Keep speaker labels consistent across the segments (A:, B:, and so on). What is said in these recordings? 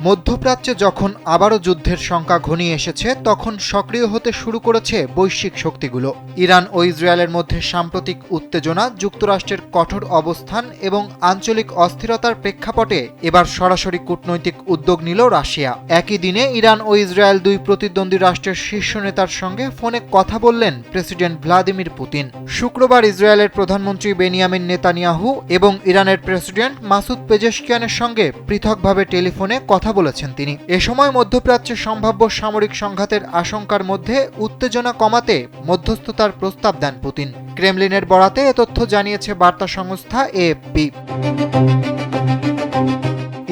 A: মধ্যপ্রাচ্যে যখন আবারও যুদ্ধের শঙ্কা ঘনিয়ে এসেছে তখন সক্রিয় হতে শুরু করেছে বৈশ্বিক শক্তিগুলো। ইরান ও ইসরায়েলের মধ্যে সাম্প্রতিক উত্তেজনা, যুক্তরাষ্ট্রের কঠোর অবস্থান এবং আঞ্চলিক অস্থিরতার প্রেক্ষাপটে এবার সরাসরি কূটনৈতিক উদ্যোগ নিল রাশিয়া। একই দিনে ইরান ও ইসরায়েল দুই প্রতিদ্বন্দ্বী রাষ্ট্রের শীর্ষ নেতার সঙ্গে ফোনে কথা বললেন প্রেসিডেন্ট ভ্লাদিমির পুতিন। শুক্রবার ইসরায়েলের প্রধানমন্ত্রী বেনিয়ামিন নেতানিয়াহু এবং ইরানের প্রেসিডেন্ট মাসুদ পেজেশকিয়ানের সঙ্গে পৃথকভাবে টেলিফোনে কথা বলেছেন তিনি। এ সময় মধ্যপ্রাচ্যে সম্ভাব্য সামরিক সংঘাতের আশঙ্কার মধ্যে উত্তেজনা কমাতে মধ্যস্থতার প্রস্তাব দেন পুতিন। ক্রেমলিনের বরাতে এ তথ্য জানিয়েছে বার্তা সংস্থা এএফপি।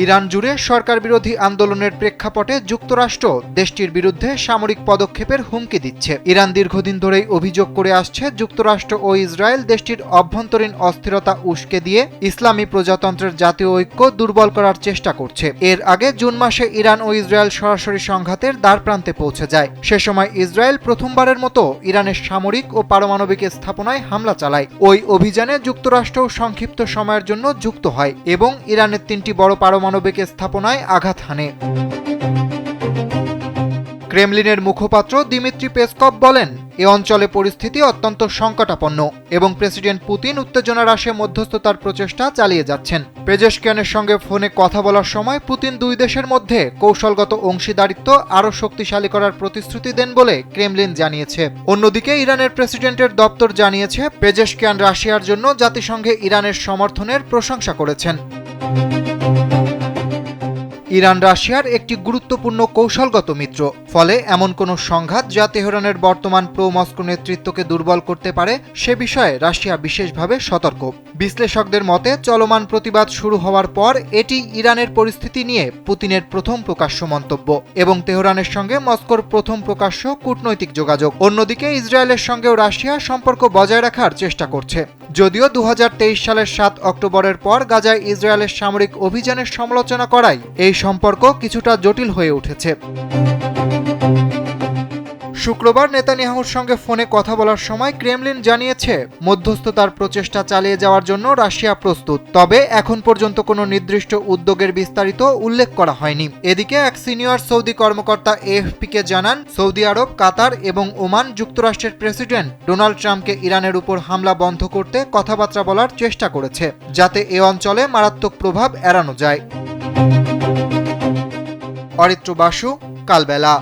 A: ইরান জুড়ে সরকার বিরোধী আন্দোলনের প্রেক্ষাপটে যুক্তরাষ্ট্র দেশটির বিরুদ্ধে সামরিক পদক্ষেপের হুমকি দিচ্ছে। ইরান দীর্ঘদিন ধরেই অভিযোগ করে আসছে যুক্তরাষ্ট্র ও ইসরায়েল দেশটির অভ্যন্তরীণ অস্থিরতা উস্কে দিয়ে ইসলামী প্রজাতন্ত্রের জাতীয় ঐক্য দুর্বল করার চেষ্টা করছে। এর আগে জুন মাসে ইরান ও ইসরায়েল সরাসরি সংঘাতের দ্বারপ্রান্তে পৌঁছে যায়। সে সময় ইসরায়েল প্রথমবারের মতো ইরানের সামরিক ও পারমাণবিক স্থাপনায় হামলা চালায়। ওই অভিযানে যুক্তরাষ্ট্রও সংক্ষিপ্ত সময়ের জন্য যুক্ত হয় এবং ইরানের 3টি বড় পারমাণবিক স্থাপনায় আঘাত হানে। ক্রেমলিনের মুখপাত্র দিমিত্রি পেসকভ বলেন, এ অঞ্চলে পরিস্থিতি অত্যন্ত সংকটাপন্ন এবং প্রেসিডেন্ট পুতিন উত্তেজনা হ্রাসে মধ্যস্থতার প্রচেষ্টা চালিয়ে যাচ্ছেন। পেজেশকিয়ানের সঙ্গে ফোনে কথা বলার সময় পুতিন দুই দেশের মধ্যে কৌশলগত অংশীদারিত্ব আরও শক্তিশালী করার প্রতিশ্রুতি দেন বলে ক্রেমলিন জানিয়েছে। অন্যদিকে ইরানের প্রেসিডেন্টের দপ্তর জানিয়েছে পেজেশকিয়ান রাশিয়ার জন্য জাতিসংঘে ইরানের সমর্থনের প্রশংসা করেছেন। ইরান রাশিয়ার একটি গুরুত্বপূর্ণ কৌশলগত মিত্র, ফলে এমন কোনো সংঘাত যা তেহরানের বর্তমান প্রো মস্কো নেতৃত্বকে দুর্বল করতে পারে সে বিষয়ে রাশিয়া বিশেষভাবে সতর্ক। বিশ্লেষকদের মতে চলমান প্রতিবাদ শুরু হওয়ার পর এটি ইরানের পরিস্থিতি নিয়ে পুতিনের প্রথম প্রকাশ্য মন্তব্য এবং তেহরানের সঙ্গে মস্কোর প্রথম প্রকাশ্য কূটনৈতিক যোগাযোগ। অন্যদিকে ইসরায়েলের সঙ্গেও রাশিয়া সম্পর্ক বজায় রাখার চেষ্টা করছে। যদিও 2023 সালের 7 অক্টোবরের পর গাজায় ইসরায়েলের সামরিক অভিযানের সমালোচনা করায় এই সম্পর্ক কিছুটা জটিল হয়ে উঠেছে। শুক্রবার নেতানিয়াহুর সঙ্গে ফোনে কথা বলার সময় ক্রেমলিন জানিয়েছে মধ্যস্থতার প্রচেষ্টা চালিয়ে যাওয়ার জন্য রাশিয়া প্রস্তুত, তবে এখন পর্যন্ত কোনো নির্দিষ্ট উদ্যোগের বিস্তারিত উল্লেখ করা হয়নি। এদিকে এক সিনিয়র সৌদি কর্মকর্তা এএফপিকে জানান, সৌদি আরব, কাতার এবং ওমান যুক্তরাষ্ট্রের প্রেসিডেন্ট ডোনাল্ড ট্রাম্পকে ইরানের উপর হামলা বন্ধ করতে কথাবার্তা বলার চেষ্টা করেছে, যাতে এ অঞ্চলে মারাত্মক প্রভাব এড়ানো যায়। অরিত্র বাসু, কালবেলা।